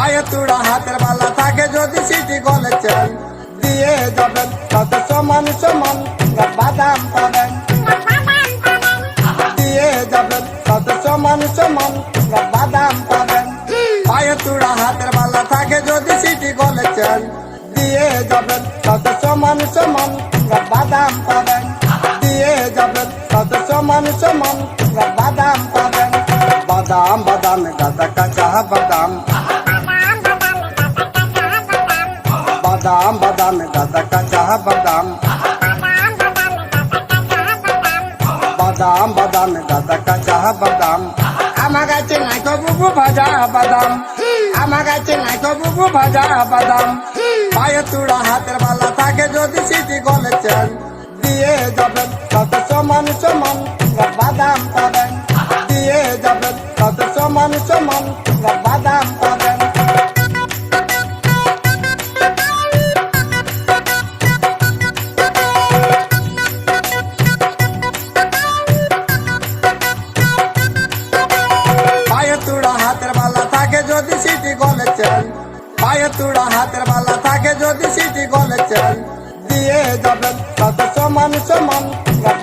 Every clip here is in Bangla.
পায়ে তুড়া হাতের বালা থাকে যদি সিটি গলেছেন দিয়ে যাবেন কত সমান সমান বাদাম পাবেন দিয়ে যাবেন কত সমান সমান বাদাম পাবেন পায়ে তুড়া হাতের বালা থাকে যদি সিটি গলেছেন দিয়ে যাবেন কত সমান সমান বাদাম পাবেন দিয়ে যাবেন কত সমান সমান বাদাম পাবেন বাদাম বাদাম গাদা কাঁচা বাদাম বাদাম বাদাম গাদা কাঁচা বাদাম বাদাম বাদাম গাদা কাঁচা বাদাম আমার কাছে নাই তো বুবু ভাজা বাদাম আমার কাছে নাই তো বুবু ভাজা বাদাম পায়ে তুড়া হাতের বালা থাকে যদি সিটি গলেছেন দিয়ে যাবেন কত সমান সমান বাদাম পাবেন দিয়ে যাবেন কত সমান সমান বাদাম পাবেন পায়ে তুড়া হাতের বালা থাকে যদি সিটি গলেছেন পায়ে তুড়া হাতের বালা থাকে যদি সিটি গলেছেন দিয়ে যাবেন কত সমান সমান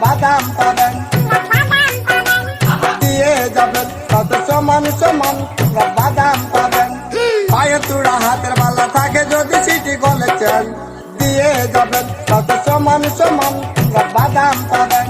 বাদাম পাবেন দিয়ে যাবেন কত সমান সমান বাদাম পাবেন পায়ে তুড়া হাতের বালা থাকে যদি সিটি গলেছেন দিয়ে যাবেন কত সমান সমান বাদাম পাবেন